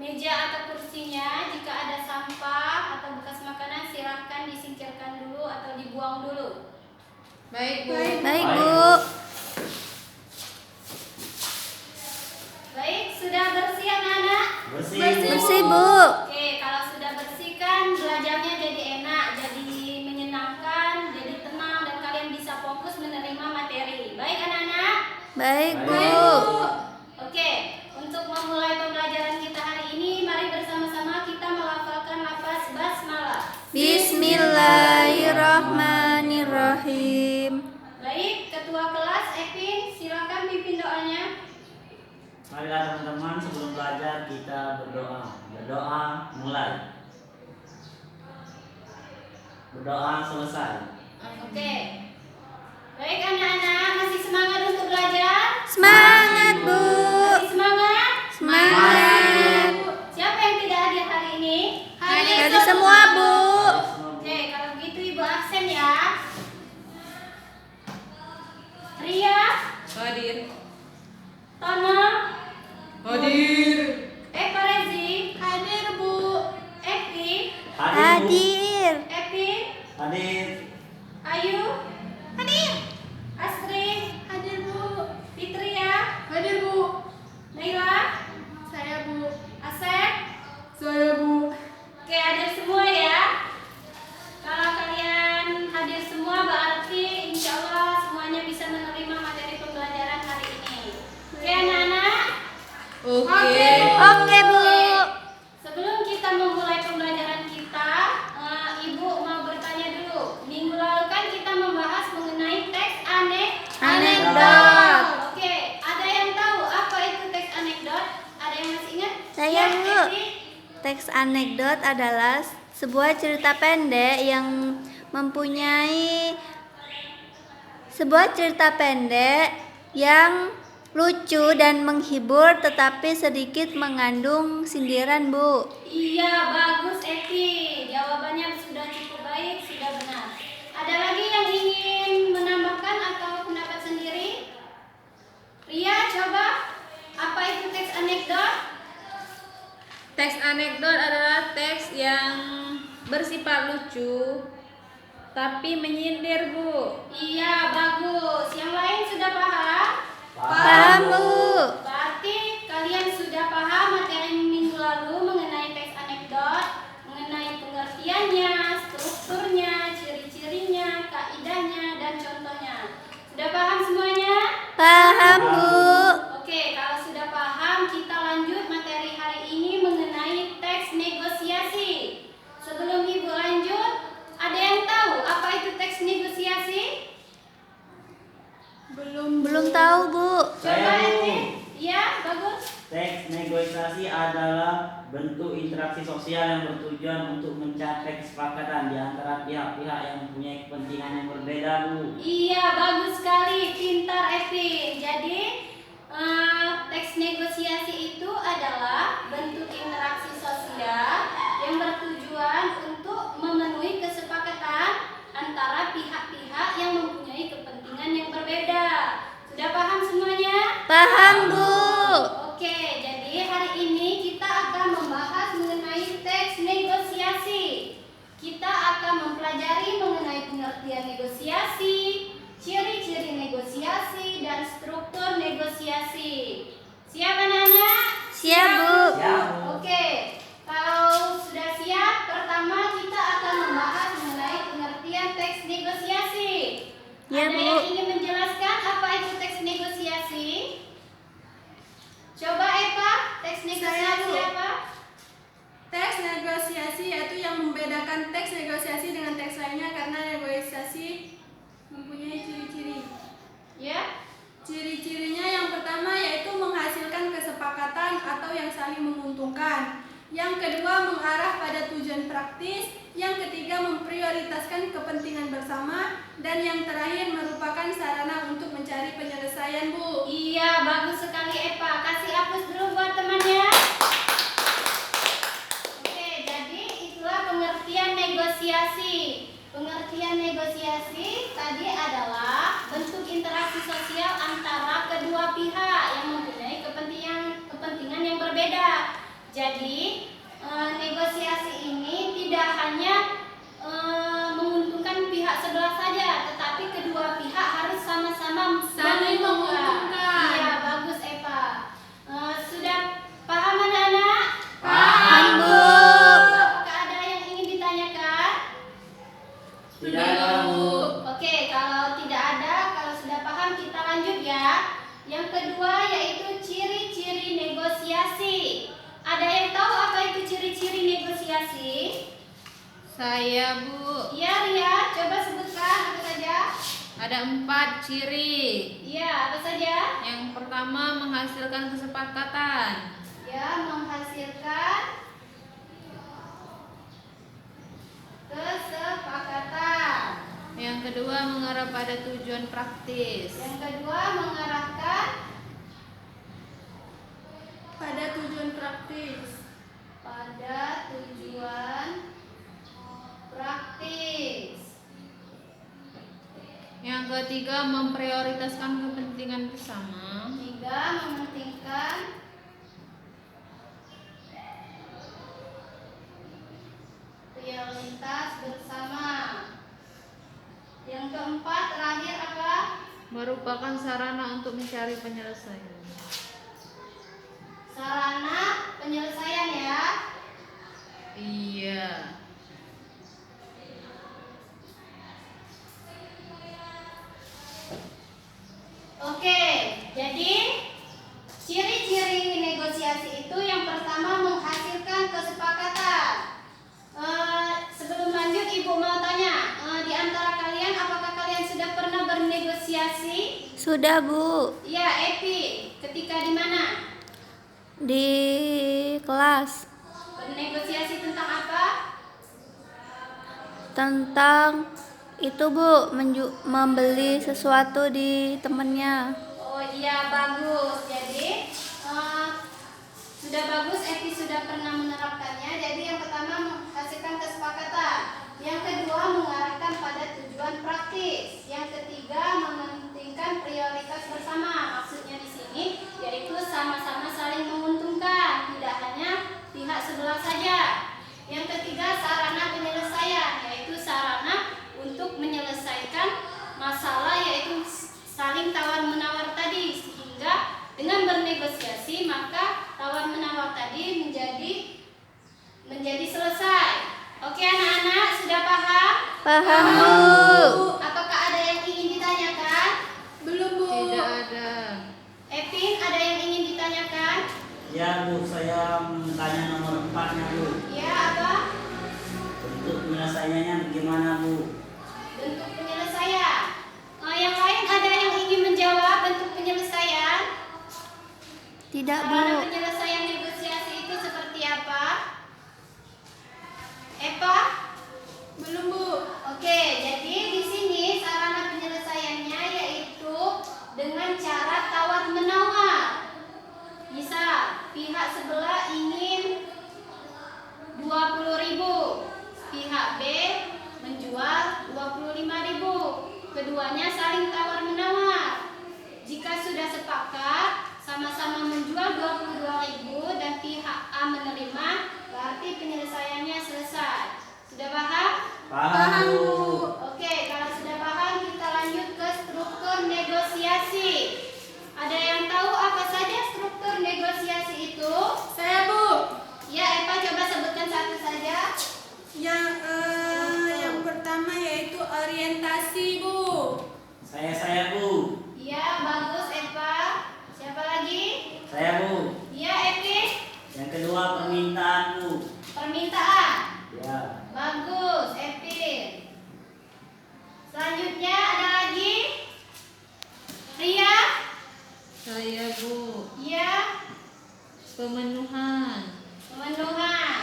meja atau kursinya. Jika ada sampah atau bekas makanan silahkan disingkirkan dulu atau dibuang dulu. Baik, Bu. Baik, Bu. Baik, sudah bersih anak-anak? Bersih, Bu. Oke, kalau sudah bersih kan belajarnya jadi enak, jadi menyenangkan, jadi tenang dan kalian bisa fokus menerima materi. Baik anak-anak? Baik, Bu. Oke, untuk memulai pembelajaran kita hari ini, mari bersama-sama kita melafalkan lafaz basmalah. Bismillahirrahmanirrahim. Baik, ketua kelas Epin, silakan pimpin doanya. Marilah teman-teman, sebelum belajar kita berdoa. Berdoa mulai. Berdoa selesai. Oke. Baik anak-anak, masih semangat untuk belajar? Semangat, Bu. Masih semangat? Semangat. Siapa yang tidak hadir hari ini? Hadir semua, Bu. Oke, kalau begitu Ibu absen ya. Ria, Hadir. Tono, Hadir. Eva Rezi, hadir Bu. Evi, Hadir. Evi, Hadir. Ayu, hadir. Astrid, hadir Bu. Fitria, hadir Bu. Naila, saya Bu. Asep, saya Bu. Oke, hadir semua ya. Kalau kalian hadir semua berarti insya Allah semuanya bisa menerima materi pembelajaran hari ini. Oke anak-anak? Oke. Oke, Bu. Sebelum kita memulai pembelajaran kita, Ibu mau bertanya dulu. Minggu lalu kan kita membahas mengenai teks Anekdot. Oke, ada yang tahu apa itu teks anekdot? Ada yang masih ingat? Saya, Ya, Bu. Esi? Teks anekdot adalah sebuah cerita pendek yang lucu dan menghibur tetapi sedikit mengandung sindiran, Bu. Iya, bagus Eki. Jawabannya sudah cukup baik, sudah benar. Ada lagi yang ingin menambahkan atau pendapat sendiri? Ria, coba. Apa itu teks anekdot? Teks anekdot adalah teks yang bersifat lucu tapi menyindir, Bu. Iya, bagus. Yang lain sudah paham? Paham, Bu. Berarti kalian sudah paham materi minggu lalu mengenai teks anekdot, mengenai pengertiannya, strukturnya, ciri-cirinya, kaidahnya, dan contohnya. Sudah paham semuanya? Paham, Bu. Oke, kalau sudah paham, kita lanjut materi hari ini mengenai teks negosiasi. Sebelum Ibu lanjut, ada yang tahu apa itu teks negosiasi? Belum tahu, Bu. Coba Saya, Bu. Eti. Iya, bagus. Teks negosiasi adalah bentuk interaksi sosial yang bertujuan untuk mencapai kesepakatan di antara pihak-pihak yang mempunyai kepentingan yang berbeda, Bu. Iya, bagus sekali, pintar Evi. Jadi teks negosiasi itu adalah bentuk interaksi sosial yang bertujuan untuk memenuhi kesepakatan antara pihak-pihak yang mempunyai kepentingan yang berbeda. Sudah paham semuanya? Paham, Bu. Oke, jadi hari ini kita akan membahas mengenai teks negosiasi. Kita akan mempelajari mengenai pengertian negosiasi, ciri-ciri negosiasi, dan struktur negosiasi. Siap anak-anak? Siap, Bu. Siap, Bu. Oke, kalau sudah siap, pertama kita akan membahas mengenai pengertian teks negosiasi. Ya, Ada Bu. yang ingin menjelaskan apa itu teks negosiasi? Coba Eva, teks negosiasi Bu. apa? Teks negosiasi yaitu yang membedakan teks negosiasi dengan teks lainnya karena negosiasi mempunyai ciri-ciri. Ya, Ciri-cirinya yang pertama yaitu menghasilkan kesepakatan atau yang saling menguntungkan. Yang kedua mengarah pada tujuan praktis. Yang ketiga memprioritaskan kepentingan bersama. Dan yang terakhir merupakan sarana untuk mencari penyelesaian, Bu. iya, bagus sekali Eva. Kasih hapus dulu buat temannya. Oke, jadi itulah pengertian negosiasi. Pengertian negosiasi tadi adalah bentuk interaksi sosial antara kedua pihak yang mempunyai kepentingan yang berbeda. Jadi negosiasi ini tidak hanya menguntungkan pihak sebelah saja, tetapi kedua pihak harus sama-sama Saling menguntungkan. Iya, bagus Eva. Sudah paham anak-anak? Paham, Bu. Apakah ada yang ingin ditanyakan? Tidak ada, Bu. Oke, kalau tidak ada, kalau sudah paham kita lanjut ya. Yang kedua yaitu ciri-ciri negosiasi. Ada yang tahu apa itu ciri-ciri negosiasi? Saya, Bu. Iya, Ria, coba sebutkan apa saja. Ada 4 ciri. Iya, apa saja? Yang pertama menghasilkan kesepakatan. Ya, menghasilkan kesepakatan. Yang kedua mengarah pada tujuan praktis. Yang kedua mengarahkan Pada tujuan praktis. pada tujuan praktis. Yang ketiga memprioritaskan kepentingan bersama. Tiga, mementingkan prioritas bersama. Yang keempat terakhir apa? Merupakan sarana untuk mencari penyelesaian. Sarana penyelesaian ya. Iya. Oke, jadi ciri-ciri negosiasi itu yang pertama menghasilkan kesepakatan. Sebelum lanjut, Ibu mau tanya, di antara kalian apakah kalian sudah pernah bernegosiasi? Sudah, Bu. Ya, Epi, ketika di mana? Di kelas Bernegosiasi tentang apa? tentang itu, Bu, membeli sesuatu di temennya. Oh iya, bagus. Jadi sudah bagus, Epi sudah pernah menerapkannya. Jadi yang pertama menghasilkan kesepakatan, yang kedua mengarahkan pada tujuan praktis, yang ketiga mementingkan prioritas bersama. Maksudnya di sini yaitu sama-sama saling menguntungkan, tidak hanya pihak sebelah saja. Yang ketiga sarana penyelesaian, yaitu sarana untuk menyelesaikan masalah, yaitu saling tawar-menawar tadi, sehingga dengan bernegosiasi maka tawar-menawar tadi menjadi selesai. Oke anak-anak, sudah paham? Paham, Bu. Apakah ada yang ingin ditanyakan? Belum, Bu. Tidak ada. Epin, ada yang ingin ditanyakan? Ya, Bu, saya tanya nomor 4-nya, Bu. Ya, apa? Bentuk penyelesaiannya bagaimana, Bu? Bentuk penyelesaian. Yang lain ada yang ingin menjawab bentuk penyelesaian? Tidak, Sarana Bu. penyelesaian negosiasi itu seperti apa? Eva? Belum, Bu. Oke, jadi di sini sarana penyelesaiannya yaitu dengan cara tawar-menawar. Misal, pihak sebelah ingin 20.000, pihak B menjual 25.000. Keduanya saling tawar-menawar. Jika sudah sepakat sama-sama menjual 22.000 dan pihak A menerima, berarti penyelesaiannya selesai. Sudah paham? Paham, Bu. Oke, kalau sudah paham kita lanjut ke struktur negosiasi. Ada yang tahu apa saja struktur negosiasi itu? Saya, Bu. Ya, Eva coba sebutkan satu saja. Yang pertama yaitu orientasi, Bu. Saya, Bu. Iya, bagus Eva. Siapa lagi? Saya, Bu. Iya, Evi. Yang kedua permintaan, Bu. Permintaan. Ya. Bagus, Evi. Selanjutnya ada lagi? Ria? Saya, Bu. Iya, Pemenuhan. pemenuhan.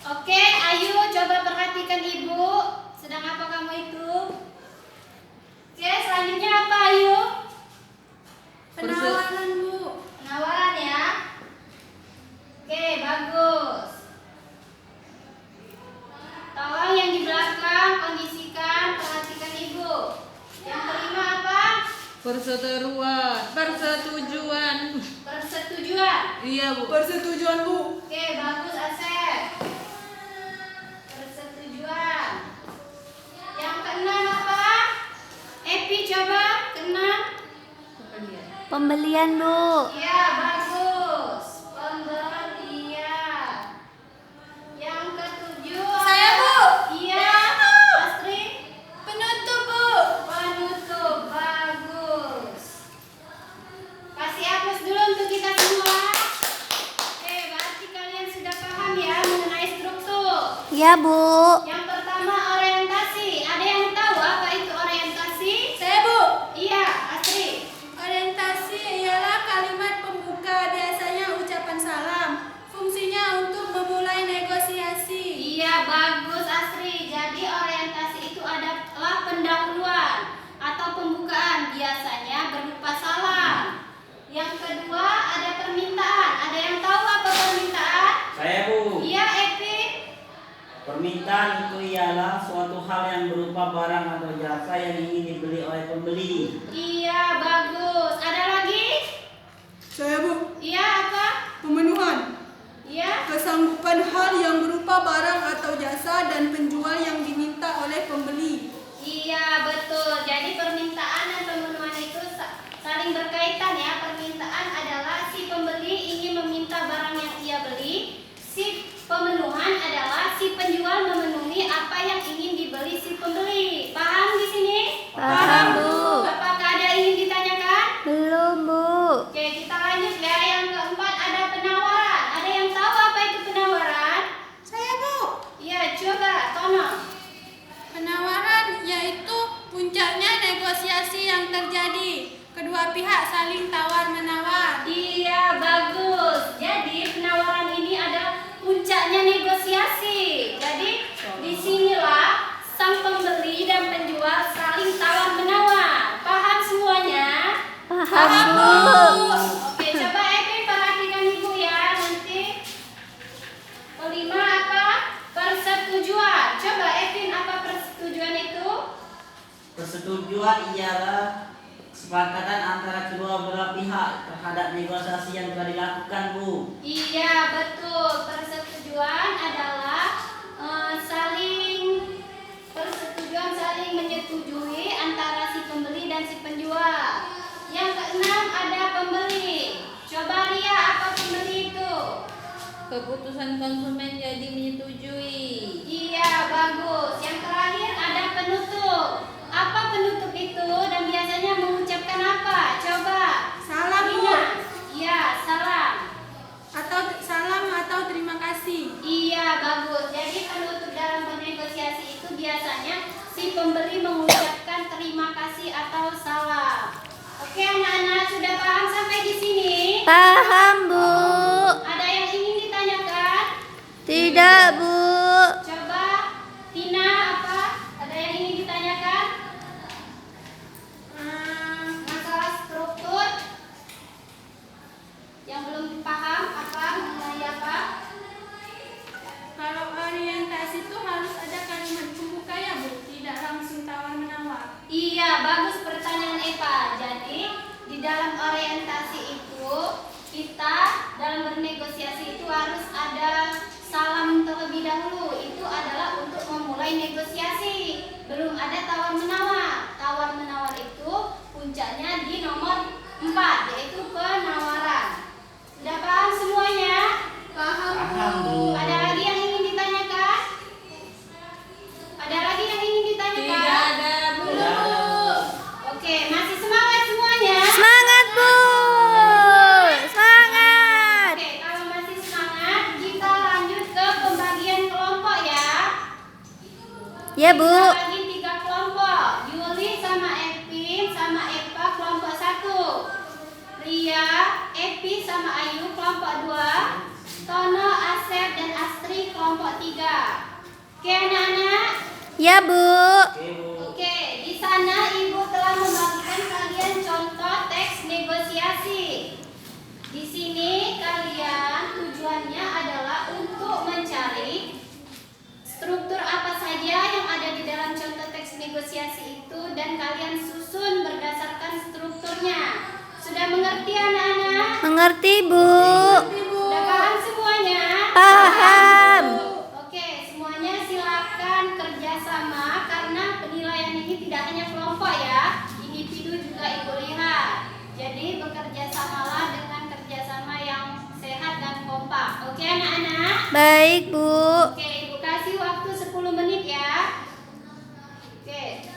Oke, ayo coba perhatikan Ibu. Sedang apa kamu itu? Oke, selanjutnya apa Ayu? Penawaran, Bu. Penawaran ya. Oke, bagus. Tolong yang di belakang kondisikan, perhatikan Ibu. Yang kelima apa? persetujuan. Persetujuan. Iya, Bu. Persetujuan, Bu. Oke, bagus Asep. Persetujuan. Yang keenam apa? Epi coba keenam. Pembelian, Bu. Iya, bagus. Pembelian. Yang ketujuh. Saya, Bu. Iya. Astrid. Penutup, Bu. Penutup, bagus. Kasih aplaus dulu untuk kita semua. Oke, berarti kalian sudah paham ya mengenai struktur. Ya, Bu. Yang pertama orientasi. Ada yang tahu apa itu orientasi? Saya, Bu. Iya, Astrid. Orientasi ialah kalimat pembuka, biasanya ucapan salam. Fungsinya untuk memulai negosiasi. Iya, bagus Astrid. Jadi orientasi itu adalah pendahuluan atau pembukaan, biasanya berupa salam. Yang kedua ada permintaan. Ada yang tahu apa permintaan? Saya, Bu. Iya, Epi. Permintaan itu ialah suatu hal yang berupa barang atau jasa yang ingin dibeli oleh pembeli. Iya, bagus. Ada lagi? Saya, Bu. Iya, apa? Pemenuhan. Iya. Kesanggupan hal yang berupa barang atau jasa dan penjual yang diminta oleh pembeli. Iya, betul. Jadi permintaan dan pemenuhan itu saling berkaitan ya. Permintaan adalah si pembeli ingin meminta barang yang ia beli. Si pemenuhan adalah si penjual memenuhi apa yang ingin dibeli si pembeli. Paham di sini? Paham, Bu. Apakah ada yang ingin ditanyakan? Belum, Bu. Oke, kita lanjut ya. Yang keempat ada penawaran. Ada yang tahu apa itu penawaran? Saya, Bu. Iya, coba Tono. Penawaran yaitu puncaknya negosiasi yang terjadi. Kedua pihak saling tawar-menawar. Iya, bagus. Jadi penawaran ini adalah puncaknya negosiasi. Jadi disinilah sang pembeli dan penjual saling tawar-menawar. Paham semuanya? Paham, Bu. Oke, coba Epi perhatikan Ibu ya. Nanti kelima apa? Persetujuan. Coba Epin, apa persetujuan itu? Persetujuan ialah kesepakatan antara kedua belah pihak terhadap negosiasi yang telah dilakukan, Bu. Iya, betul. Persetujuan adalah saling menyetujui antara si pembeli dan si penjual. Yang keenam ada pembeli. Coba Ria, apa pembeli itu? Keputusan konsumen jadi menyetujui. Iya, bagus. Yang terakhir ada penutup. Apa penutup itu dan biasanya mengucapkan apa? Coba. Salam, Bu. Rina. Iya, salam. Atau salam atau terima kasih. Iya, bagus. Jadi penutup dalam bernegosiasi itu biasanya si pembeli mengucapkan terima kasih atau salam. Oke, anak-anak sudah paham sampai di sini? Paham, Bu. Ada yang ingin ditanyakan? Tidak, Bu. Coba Tina, apa? Ada yang ingin ditanyakan? Masalah struktur yang belum paham apa mengenai apa? Kalau orientasi itu harus ada kalimat pembuka ya, Bu, tidak langsung tawar-menawar. Iya, bagus pertanyaan Eva. Jadi di dalam orientasi itu kita dalam bernegosiasi itu harus ada salam terlebih dahulu. Itu adalah untuk memulai negosiasi. Belum ada tawar-menawar. Tawar-menawar itu puncaknya di nomor 4, yaitu penawaran. Sudah paham semuanya? Paham, Paham, Bu. Bu. Ada lagi yang ingin ditanyakan? Ada lagi yang ingin ditanyakan? Tidak ada, Bu. Belum. Oke, masih semangat semuanya? Semangat, Bu. Semangat. Oke, kalau masih semangat, kita lanjut ke pembagian kelompok ya. Ya, Bu. Kita bagi 3 kelompok. Yuli sama Epin sama Eva kelompok 1. Ria, Epi sama Ayu kelompok 2. Tono, Asep dan Astri kelompok 3. Oke, anak-anak. Ya, Bu. Oke, Bu. Oke, di sana Ibu telah membagikan kalian contoh teks negosiasi. Di sini kalian tujuannya adalah untuk mencari struktur apa saja yang ada di dalam contoh teks negosiasi itu dan kalian susun berdasarkan struktur strukturnya. Sudah mengerti anak-anak? Mengerti, Bu. Sudah paham semuanya? Paham. Oke, semuanya silakan kerjasama karena penilaian ini tidak hanya kelompok ya, individu juga Ibu lihat. Jadi bekerja samalah dengan kerjasama yang sehat dan kompak. Oke anak-anak? Baik, Bu. Oke, Ibu kasih waktu 10 menit ya. Oke.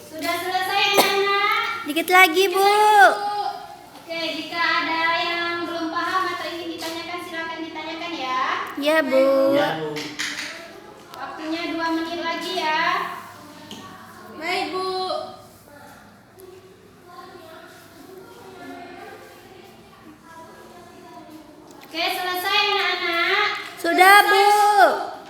Sudah selesai anak-anak? Dikit lagi, Bu. Oke, jika ada yang belum paham atau ingin ditanyakan silakan ditanyakan ya. Ya, Bu. Ya, Bu. Waktunya 2 menit lagi ya. Baik, Bu. Oke, selesai anak-anak. Sudah, Bu.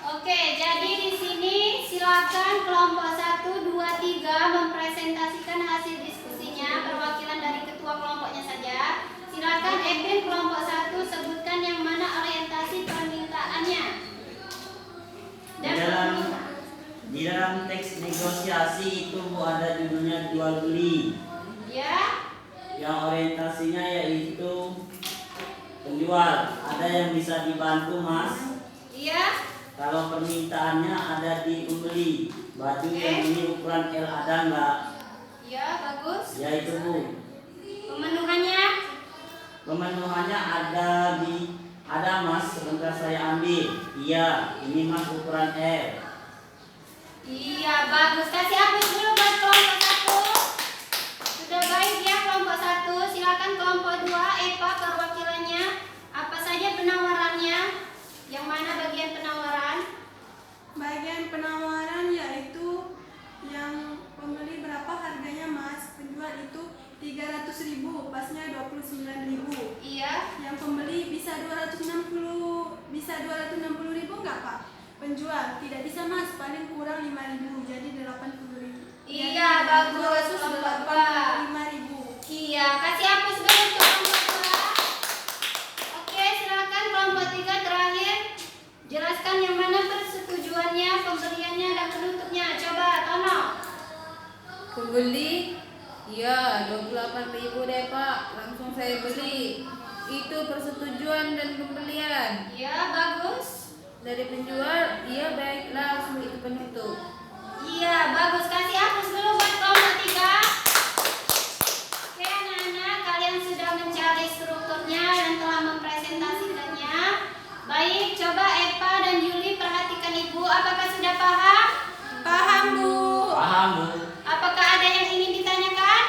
Oke, jadi di sini silakan kelompok 1, 2, 3 mempresentasikan hasil diskusinya perwakilan dari ketua kelompoknya saja. Silakan Eben kelompok 1 sebutkan yang mana orientasi permintaannya. Di dalam teks negosiasi itu Bu ada judulnya jual beli. Ya. Yang orientasinya yaitu penjual. Ada yang bisa dibantu Mas. Iya. Kalau permintaannya ada di pembeli. Baju yang ini ukuran L ada enggak? Iya, bagus. Ya itu Bu. Pemenuhannya? Pemenuhannya ada Mas, sebentar saya ambil. Iya, ini Mas ukuran L. Iya, bagus. Kasih hapus dulu buat kelompok 1. Sudah baik ya kelompok 1. Silakan kelompok 2, Eva perwakilannya. Apa saja penawarannya? Yang mana bagian penawaran? Bagian penawaran yaitu yang pembeli berapa harganya, Mas? Penjual itu 300.000, pasnya 29.000. Iya. Yang pembeli bisa 260.000 enggak, Pak? Penjual tidak bisa, Mas, paling kurang 5.000, jadi 80.000. Iya, bagus kelompok 2. 5.000. Iya, kasih hapus dulu untuk kelompok 2. Oke, silakan kelompok 3 terakhir. Jelaskan yang mana persetujuannya, pembeliannya dan penutupnya. Coba, Tono. Pembeli, iya 28.000 deh Pak, langsung saya beli. Itu persetujuan dan pembelian. Iya, bagus. Dari penjual, iya baiklah, langsung itu penutup. Iya, bagus. Kasih hapus dulu buat kelompok 3. Oke, anak-anak, kalian sudah mencari strukturnya dan telah mempresentasikannya. Baik, coba Eva dan Yuli perhatikan Ibu. Apakah sudah paham? Paham, Bu. Paham Bu? Apakah ada yang ingin ditanyakan?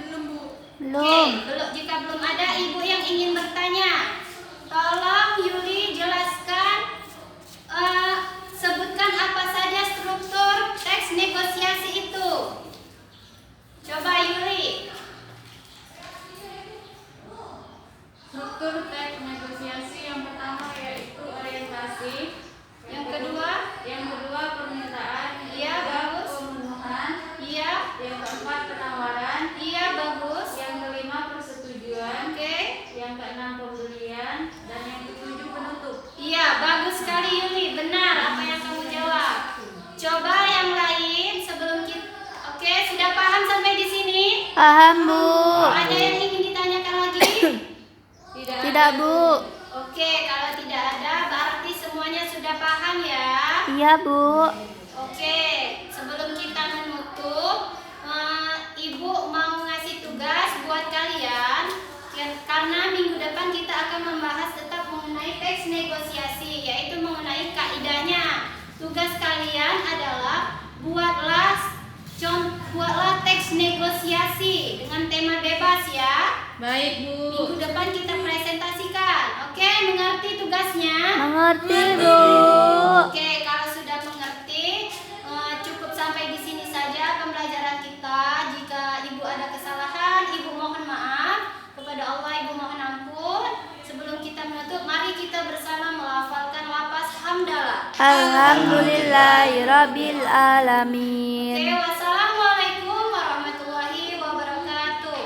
Belum, Bu. Belum. Jika belum ada Ibu yang ingin bertanya, tolong Yuli jelaskan, sebutkan apa saja struktur teks negosiasi itu. Coba Yuli. Struktur teks negosiasi yang pertama yaitu orientasi. Yang kedua? Yang kedua permintaan. Iya, bagus. Pemenuhan. Iya. Yang keempat penawaran. Iya, bagus. Yang kelima persetujuan. Oke. Yang keenam pembelian dan yang ketujuh penutup. Iya, bagus sekali Yuli. Benar apa yang kamu jawab. Coba yang lain sebelum kita. Oke, sudah paham sampai di sini? Paham, Bu. Ada yang ingin ditanyakan lagi? Tidak, Bu. Oke, kalau tidak ada berarti semuanya sudah paham ya. Iya, Bu. Oke, sebelum kita menutup, Ibu mau ngasih tugas buat kalian. Karena minggu depan kita akan membahas tetap mengenai teks negosiasi, yaitu mengenai kaidahnya. Tugas kalian adalah buatlah teks negosiasi dengan tema bebas ya. Baik Bu. Minggu depan kita presentasikan. Oke, mengerti tugasnya? Mengerti, Bu. Oke, kalau sudah mengerti, cukup sampai di sini saja pembelajaran kita. Jika Ibu ada kesalahan, Ibu mohon maaf. Kepada Allah Ibu mohon ampun. Sebelum kita menutup, mari kita bersama melafalkan lafaz hamdalah. Alhamdulillahirabbil alamin. Oke, wassalamualaikum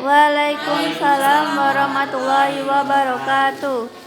Waalaikumsalam warahmatullahi wabarakatuh.